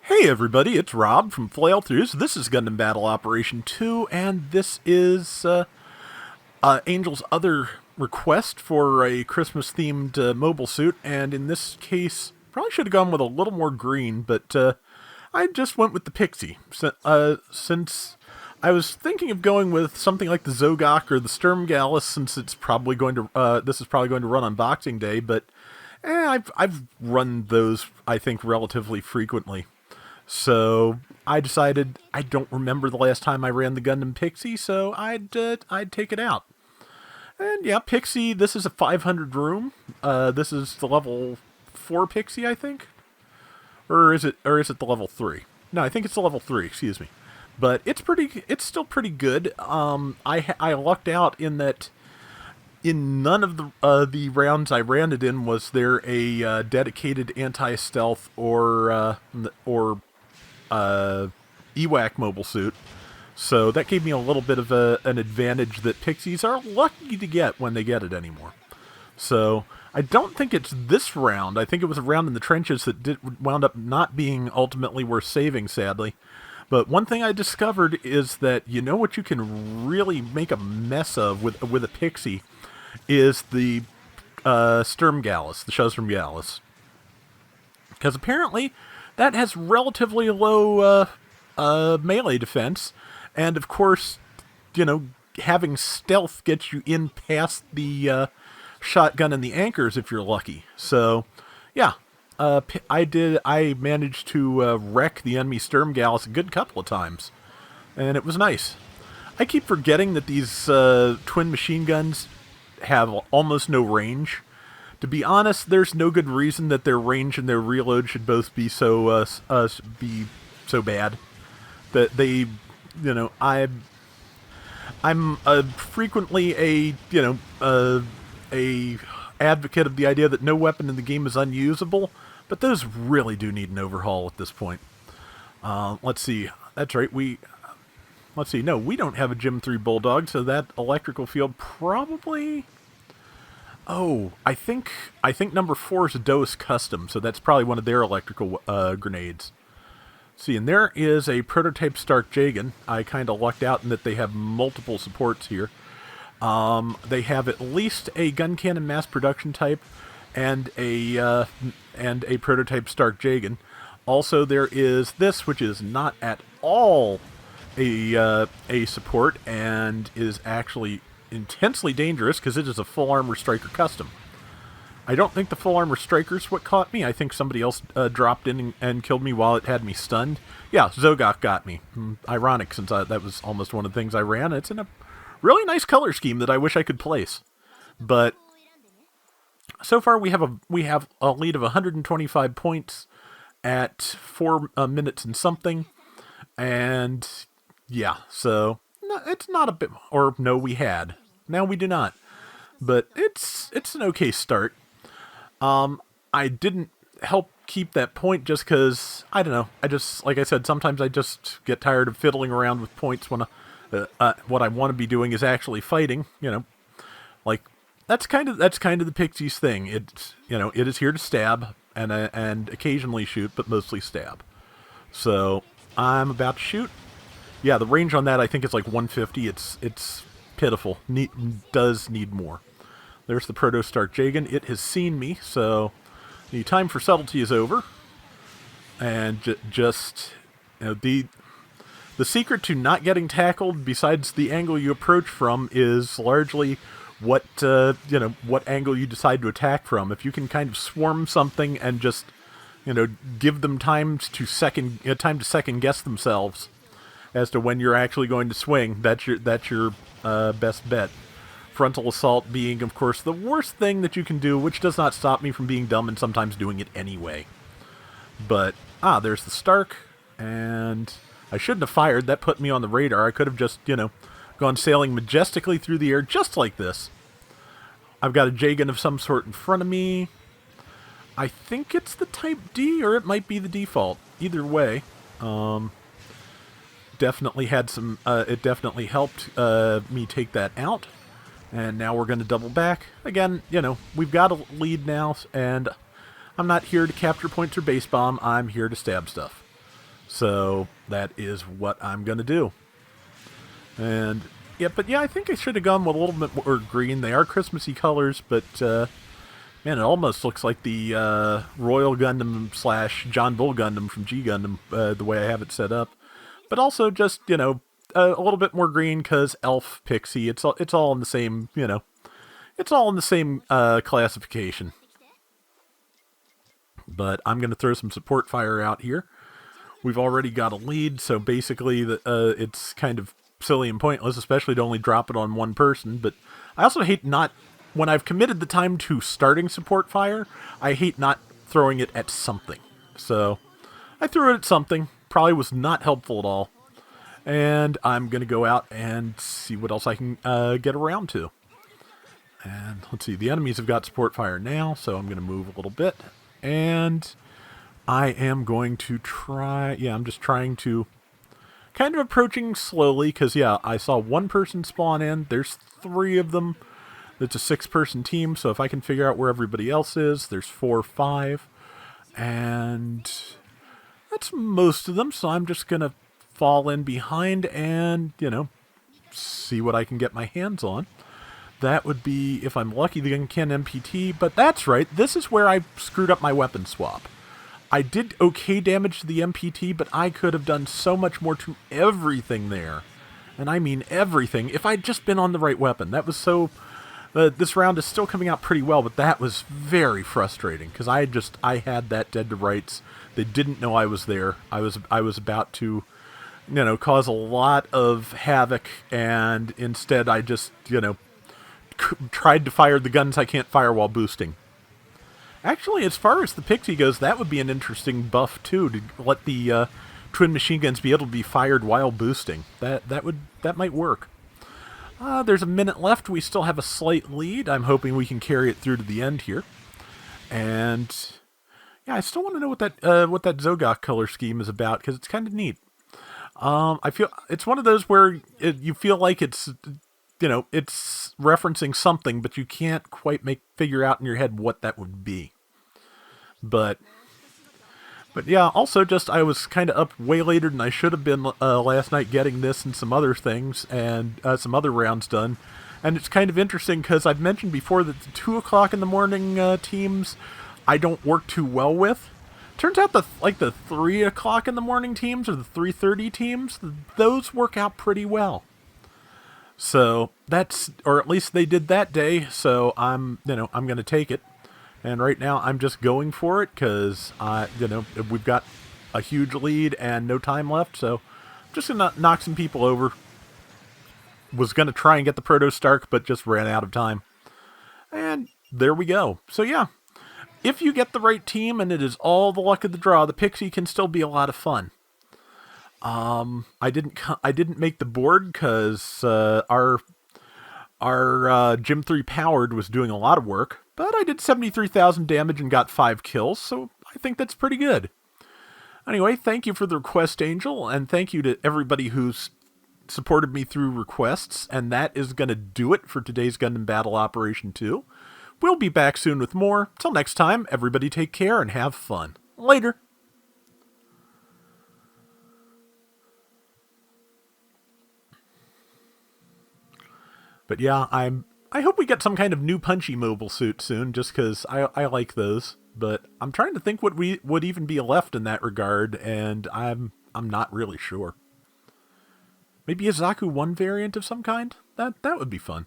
Hey everybody, it's Rob from Flailthroughs. This is Gundam Battle Operation 2, and this is Angel's other request for a Christmas-themed mobile suit, and in this case, probably should have gone with a little more green, but I just went with the Pixy, since I was thinking of going with something like the Zogok or the Sturmgallus, since it's probably going to, this is probably going to run on Boxing Day, but I've run those, I think, relatively frequently. So I decided I don't remember the last time I ran the Gundam Pixy, so I'd take it out. And yeah, Pixy. This is a 500 room. This is the level 4 Pixy, I think, or is it the level 3? No, I think it's the level 3. Excuse me. But it's pretty. It's still pretty good. I lucked out in that. In none of the rounds I ran it in was there a dedicated anti-stealth or EWAC mobile suit. So that gave me a little bit of an advantage that Pixies are lucky to get when they get it anymore. So I don't think it's this round. I think it was a round in the trenches that wound up not being ultimately worth saving, sadly. But one thing I discovered is that you know what you can really make a mess of with a Pixie is the Sturmgallus, the Sturmgallus. Because apparently that has relatively low melee defense, and of course, you know, having stealth gets you in past the shotgun and the anchors if you're lucky. So, yeah, I managed to wreck the enemy Sturmgallus a good couple of times, and it was nice. I keep forgetting that these twin machine guns have almost no range. To be honest, there's no good reason that their range and their reload should both be so bad. That they, you know, I'm frequently a advocate of the idea that no weapon in the game is unusable, but those really do need an overhaul at this point. Let's see. That's right. Let's see. No, we don't have a Gym 3 Bulldog, so that electrical field probably. Oh, I think number 4 is a DOS custom, so that's probably one of their electrical grenades. See, and there is a prototype Stark Jagan. I kind of lucked out in that they have multiple supports here. They have at least a gun cannon mass production type and a prototype Stark Jagan. Also, there is this, which is not at all a support and is actually intensely dangerous because it is a full armor striker custom. I don't think the full armor striker is what caught me. I think somebody else dropped in and killed me while it had me stunned. Yeah, Zogok got me. Ironic, since that was almost one of the things I ran. It's in a really nice color scheme that I wish I could place. But so far we have a lead of 125 points at 4 minutes and something. And yeah, so no, it's not a bit, or no, we had. Now we do not. But it's an okay start. I didn't help keep that point just because, I don't know, I just, like I said, sometimes I just get tired of fiddling around with points when what I want to be doing is actually fighting, you know. Like, that's kind of the Pixie's thing. It's, you know, it is here to stab and occasionally shoot, but mostly stab. So, I'm about to shoot. Yeah, the range on that I think is like 150. It's pitiful. Does need more. There's the Proto Stark Jagan. It has seen me, so the time for subtlety is over. And just, you know, the secret to not getting tackled, besides the angle you approach from, is largely what angle you decide to attack from. If you can kind of swarm something and just, you know, give them time to second guess themselves as to when you're actually going to swing, that's your best bet. Frontal assault being, of course, the worst thing that you can do, which does not stop me from being dumb and sometimes doing it anyway. But, there's the Stark, and I shouldn't have fired. That put me on the radar. I could have just, you know, gone sailing majestically through the air just like this. I've got a Jagan of some sort in front of me. I think it's the Type D, or it might be the default. Either way, definitely had some. It definitely helped me take that out. And now we're going to double back. Again, you know, we've got a lead now, and I'm not here to capture points or base bomb. I'm here to stab stuff. So that is what I'm going to do. And yeah, but yeah, I think I should have gone with a little bit more green. They are Christmassy colors, but man, it almost looks like the Royal Gundam / John Bull Gundam from G Gundam, the way I have it set up. But also just, a little bit more green because Elf, Pixie, it's all in the same, it's all in the same classification. But I'm going to throw some support fire out here. We've already got a lead, so basically it's kind of silly and pointless, especially to only drop it on one person. But I also hate not, when I've committed the time to starting support fire, I hate not throwing it at something. So I threw it at something. Probably was not helpful at all. And I'm going to go out and see what else I can get around to. And let's see, the enemies have got support fire now, so I'm going to move a little bit. And I am going to try, I'm just trying to, kind of approaching slowly, because, I saw one person spawn in. There's 3 of them. It's a 6-person team, so if I can figure out where everybody else is, there's 4 or 5. And that's most of them, so I'm just going to fall in behind and, see what I can get my hands on. That would be, if I'm lucky, the Gunkan MPT, but that's right, this is where I screwed up my weapon swap. I did okay damage to the MPT, but I could have done so much more to everything there. And I mean everything, if I'd just been on the right weapon. That was so... this round is still coming out pretty well, but that was very frustrating, because I had that dead to rights. They didn't know I was there. I was about to, cause a lot of havoc, and instead I just, tried to fire the guns I can't fire while boosting. Actually, as far as the Pixy goes, that would be an interesting buff, too, to let the twin machine guns be able to be fired while boosting. That might work. There's a minute left. We still have a slight lead. I'm hoping we can carry it through to the end here. And I still want to know what that Zogok color scheme is about, because it's kind of neat. I feel it's one of those where you feel like it's it's referencing something, but you can't quite figure out in your head what that would be. But yeah, also just I was kind of up way later than I should have been last night getting this and some other things and some other rounds done. And it's kind of interesting because I've mentioned before that the 2 o'clock in the morning teams I don't work too well with. Turns out the 3 o'clock in the morning teams or the 3:30 teams, those work out pretty well. So or at least they did that day. So I'm going to take it. And right now I'm just going for it because we've got a huge lead and no time left. So I'm just going to knock some people over. Was going to try and get the Proto Stark, but just ran out of time. And there we go. So yeah, if you get the right team and it is all the luck of the draw, the Pixy can still be a lot of fun. I didn't make the board because our Gym 3 Powered was doing a lot of work, but I did 73,000 damage and got 5 kills, so I think that's pretty good. Anyway, thank you for the request, Angel, and thank you to everybody who's supported me through requests, and that is going to do it for today's Gundam Battle Operation 2. We'll be back soon with more. Till next time, everybody take care and have fun. Later. But yeah, I hope we get some kind of new punchy mobile suit soon, just because I like those. But I'm trying to think what would even be left in that regard, and I'm not really sure. Maybe a Zaku 1 variant of some kind? That would be fun.